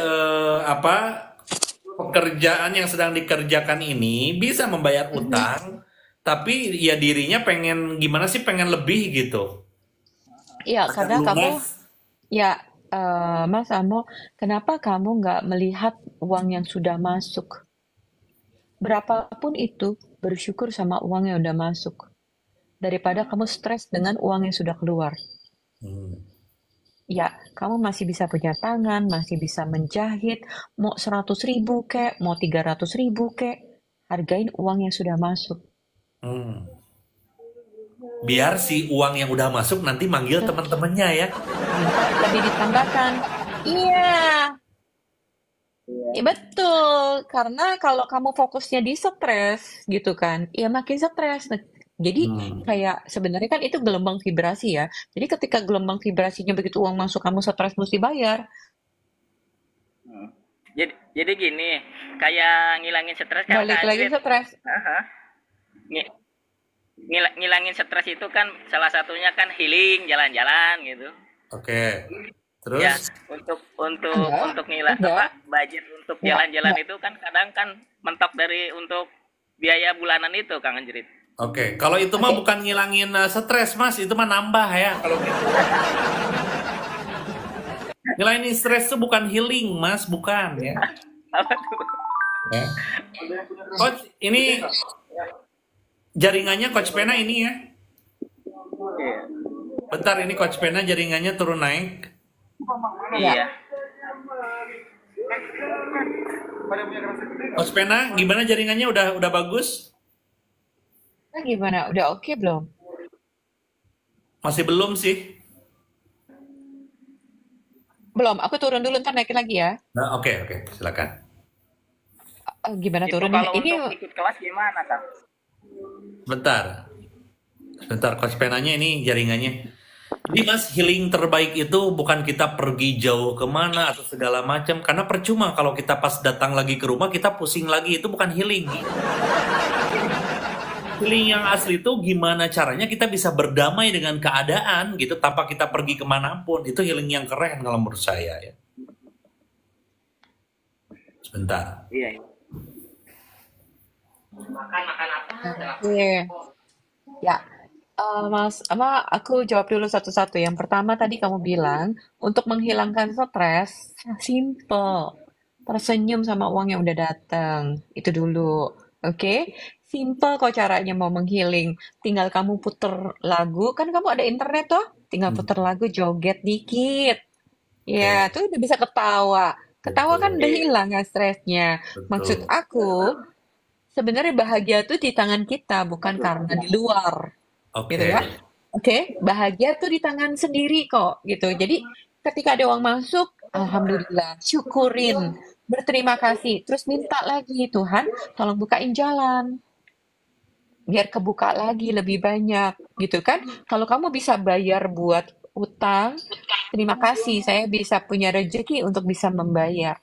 pekerjaan yang sedang dikerjakan ini bisa membayar utang, tapi ya dirinya pengen gimana sih, pengen lebih gitu. Iya, Pengen karena kamu, lunas. ya, Mas Amo, kenapa kamu nggak melihat uang yang sudah masuk? Berapapun itu, bersyukur sama uang yang udah masuk. Daripada kamu stres dengan uang yang sudah keluar. Hmm. Ya, kamu masih bisa punya tangan, masih bisa menjahit, mau 100.000 kek, mau 300.000 kek, hargain uang yang sudah masuk. Hmm. Biar si uang yang udah masuk nanti manggil teman-temannya ya. Minta lebih ditambahkan. Iya, ya betul. Karena kalau kamu fokusnya di stres gitu kan, ya makin stres. Nah, jadi kayak sebenarnya kan itu gelombang vibrasi ya. Jadi ketika gelombang vibrasinya begitu uang masuk kamu stres mesti bayar. Jadi gini, kayak ngilangin stres kan Balik Kang lagi Ajrit. stres. Aha. Ngi- Ngilangin stres itu kan salah satunya kan healing, jalan-jalan gitu. Oke. Terus? Ya, untuk budget untuk jalan-jalan itu kan kadang kan mentok dari untuk biaya bulanan itu Kang Ajrit. Oke. Kalau itu mah bukan ngilangin stres, Mas, itu mah nambah ya kalau gitu. Ngilangin stres itu bukan healing, Mas, bukan ya. Apa tuh? Ya. Coach, ini jaringannya Coach Pena ini ya. Iya. Bentar, ini Coach Pena jaringannya turun naik. Iya. Coach Pena, gimana jaringannya? Udah bagus? Nah, gimana? Udah oke belum? Masih belum sih. Belum, aku turun dulu ntar naikin lagi ya. Nah, oke, silakan. Gimana Itu turunnya? kalau Ini untuk ikut kelas gimana, Kak? Bentar, Coach Penanya ini jaringannya. Jadi Mas, healing terbaik itu bukan kita pergi jauh kemana atau segala macam. Karena percuma kalau kita pas datang lagi ke rumah, kita pusing lagi. Itu bukan healing. Healing yang asli itu gimana caranya kita bisa berdamai dengan keadaan gitu tanpa kita pergi kemanapun. Itu healing yang keren kalau menurut saya ya. Sebentar. Iya. Oke. Ya, Mas, aku jawab dulu satu-satu. Yang pertama tadi kamu bilang, untuk menghilangkan stres, simple. Tersenyum sama uang yang udah datang. Itu dulu. Oke? Simple kok caranya mau menghealing. Tinggal kamu puter lagu. Kan kamu ada internet tuh. Tinggal puter lagu, joget dikit. Ya, tuh udah bisa ketawa. Ketawa kan udah hilang ya stresnya. Maksud aku, sebenarnya bahagia tuh di tangan kita, bukan karena di luar. Gitu ya. Oke, bahagia tuh di tangan sendiri kok, gitu. Jadi ketika ada uang masuk, alhamdulillah, syukurin, berterima kasih, terus minta lagi, Tuhan, tolong bukain jalan, biar kebuka lagi lebih banyak, gitu kan? Kalau kamu bisa bayar buat utang, terima kasih, saya bisa punya rezeki untuk bisa membayar.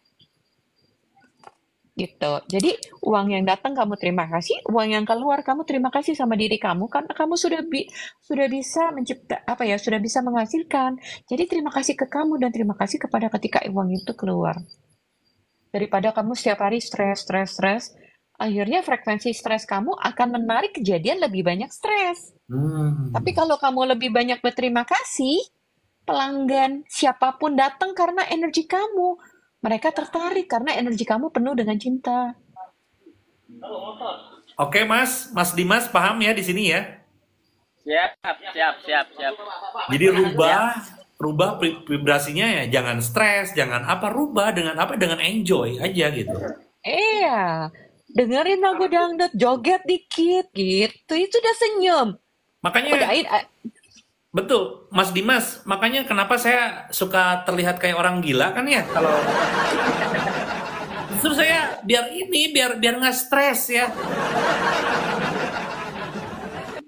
Gitu. Jadi uang yang datang kamu terima kasih, uang yang keluar kamu terima kasih sama diri kamu karena kamu sudah bisa sudah bisa menghasilkan. Jadi terima kasih ke kamu dan terima kasih kepada ketika uang itu keluar. Daripada kamu setiap hari stres, akhirnya frekuensi stres kamu akan menarik kejadian lebih banyak stres. Tapi kalau kamu lebih banyak berterima kasih, pelanggan siapapun datang karena energi kamu. Mereka tertarik karena energi kamu penuh dengan cinta. Oke, Mas Dimas paham ya di sini ya? Siap. Jadi rubah vibrasinya ya, jangan stres, jangan rubah dengan dengan enjoy aja gitu. Iya, dengerin lagu dangdut, joget dikit gitu, itu udah senyum. Makanya Udahin, betul, Mas Dimas. Makanya kenapa saya suka terlihat kayak orang gila kan ya kalau justru saya biar nggak stres ya.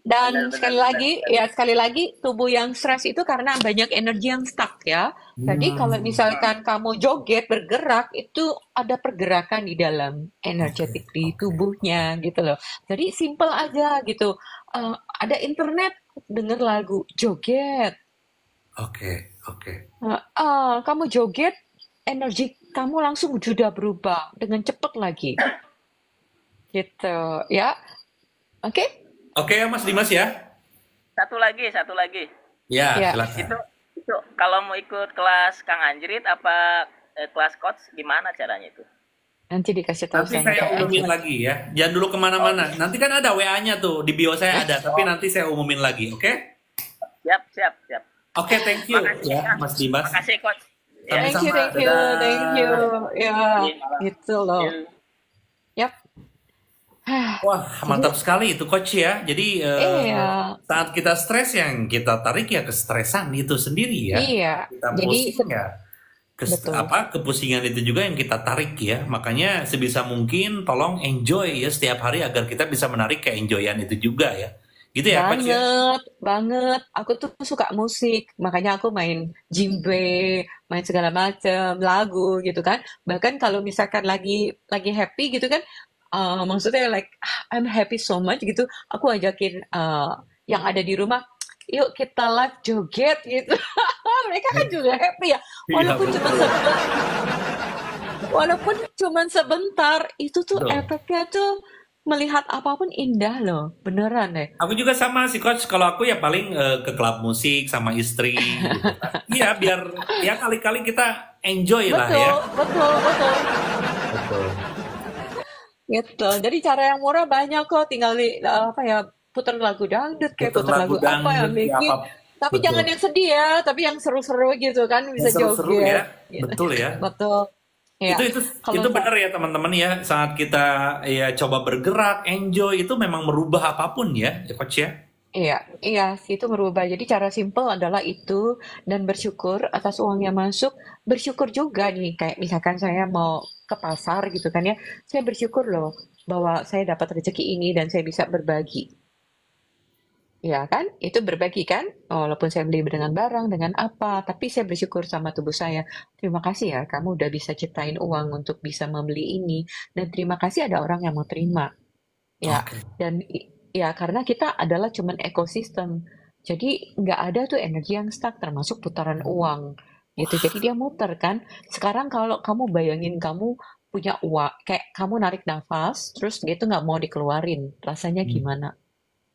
Dan sekali lagi tubuh yang stres itu karena banyak energi yang stuck ya. Jadi kalau misalkan kamu joget bergerak itu ada pergerakan di dalam energetik di tubuhnya gitu loh. Jadi simple aja gitu. Ada internet, denger lagu, joget. Oke. Kamu joget, energi kamu langsung sudah berubah dengan cepat lagi. Gitu ya. Oke? Oke ya Mas Dimas ya. Satu lagi. Ya, silakan. Itu kalau mau ikut kelas Kang Anjrit apa kelas coach gimana caranya itu? Nanti dikasih tahu Nanti saya umumin lagi ya. Jangan dulu kemana-mana. Nanti kan ada WA-nya tuh di bio saya ada, tapi nanti saya umumin lagi, oke? Siap. Oke, thank you Makasih, ya Mas Dimas. Makasih coach. Thank you. Ya, gitu loh. Yap. Wah, mantap sekali itu coach ya. Jadi saat kita stres yang kita tarik ya kestresan itu sendiri ya. Iya. Kita Jadi pusing ya. Kepusingan itu juga yang kita tarik ya. Makanya sebisa mungkin tolong enjoy ya setiap hari agar kita bisa menarik ke-enjoyan itu juga ya. Gitu ya, coach ya? Banget. Aku tuh suka musik, makanya aku main djembe, main segala macam lagu gitu kan. Bahkan kalau misalkan lagi happy gitu kan, maksudnya like I'm happy so much gitu, aku ajakin yang ada di rumah, yuk kita live joget gitu. Mereka kan juga happy ya, walaupun cuma sebentar, itu tuh efeknya tuh melihat apapun indah loh, beneran deh. Aku juga sama sih coach, kalau aku ya paling ke klub musik sama istri gitu. Iya, biar ya kali-kali kita enjoy lah ya. Betul. Gitu. Jadi cara yang murah banyak kok, tinggal putar lagu dangdut, kayak Puter putar lagu lagu apa yang dangdut ya bikin. apa? Tapi Betul. jangan yang sedih ya, tapi yang seru-seru gitu kan, Yang bisa seru-seru joget. ya, Gitu. betul ya. Betul. Ya, Itu kalau itu benar ya teman-teman ya. Saat kita ya coba bergerak, enjoy itu memang merubah apapun ya, coach ya. iya, iya, itu merubah. Jadi cara simple adalah itu, dan bersyukur atas uang yang masuk. Bersyukur juga nih, kayak misalkan saya mau ke pasar gitu kan ya, saya bersyukur loh bahwa saya dapat rezeki ini dan saya bisa berbagi. Ya kan? Itu berbagi kan? Walaupun saya beli dengan barang, dengan apa, tapi saya bersyukur sama tubuh saya. Terima kasih ya, kamu udah bisa ciptain uang untuk bisa membeli ini. Dan terima kasih ada orang yang mau terima. Ya, Oke. dan ya karena kita adalah cuman ekosistem. Jadi nggak ada tuh energi yang stuck, termasuk putaran uang. Gitu. Jadi dia muter kan. Sekarang kalau kamu bayangin kamu punya uang, kayak kamu narik nafas, terus gitu nggak mau dikeluarin. Rasanya gimana?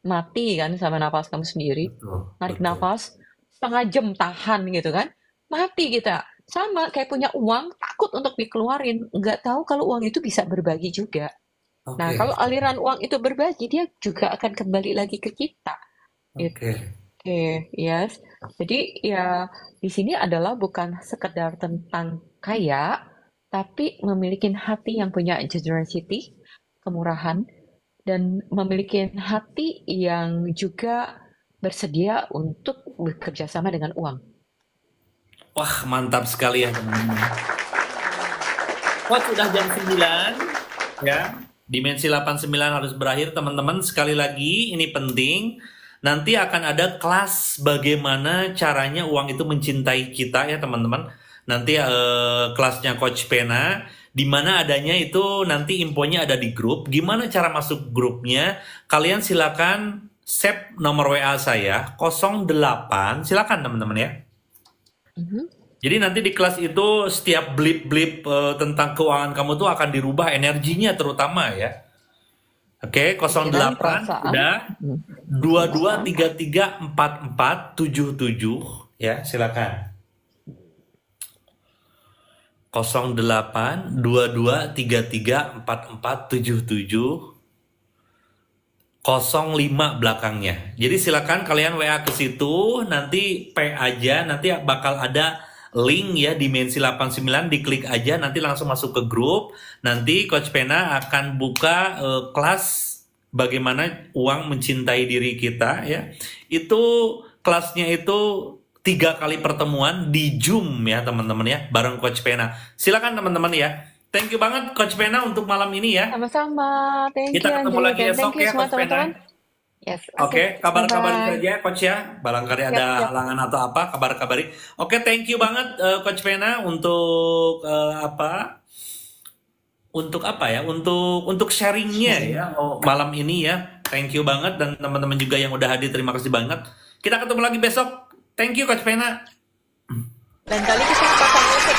Mati kan sama nafas kamu sendiri. Betul, Narik betul. nafas setengah jam tahan gitu kan. Mati kita. Sama kayak punya uang, takut untuk dikeluarin. Nggak tahu kalau uang itu bisa berbagi juga. Nah, Oke, kalau aliran uang itu berbagi, dia juga akan kembali lagi ke kita. Gitu. oke. Oke, yes. Jadi ya di sini adalah bukan sekedar tentang kaya, tapi memiliki hati yang punya generosity, kemurahan, dan memiliki hati yang juga bersedia untuk bekerja sama dengan uang. Wah, mantap sekali ya teman-teman. Wah, sudah jam 9 ya. Dimensi 89 harus berakhir teman-teman. Sekali lagi ini penting. Nanti akan ada kelas bagaimana caranya uang itu mencintai kita ya teman-teman. Nanti kelasnya Coach Pena, di mana adanya itu nanti infonya ada di grup. Gimana cara masuk grupnya? Kalian silakan save nomor WA saya 08. Silakan teman-teman ya. Jadi nanti di kelas itu setiap blip-blip tentang keuangan kamu tuh akan dirubah energinya terutama ya. Oke, Pikiran, 08 perasaan. udah 22334477 ya, silakan. 08 22334477 05 belakangnya. Jadi silakan kalian WA ke situ, nanti P aja, nanti bakal ada link ya Dimensi 89, diklik aja nanti langsung masuk ke grup. Nanti Coach Pena akan buka kelas bagaimana uang mencintai diri kita ya. Itu kelasnya itu 3 kali pertemuan di Zoom ya teman-teman ya, bareng Coach Pena. Silakan teman-teman ya. Thank you banget Coach Pena untuk malam ini ya. Sama-sama. Thank Kita you, ketemu Anjali. lagi Dan esok thank you ya semua Coach Pena. teman-teman. Yes, Oke, kabar-kabarin bye-bye. saja Coach ya. Barangkali Yap, ada yap. halangan atau apa, kabar-kabari. Oke, thank you banget Coach Pena untuk apa? Untuk apa ya? Untuk sharingnya ya malam ini ya. Thank you banget dan teman-teman juga yang udah hadir, terima kasih banget. Kita ketemu lagi besok. Thank you Coach Pena. Lain kali kita pasang musik.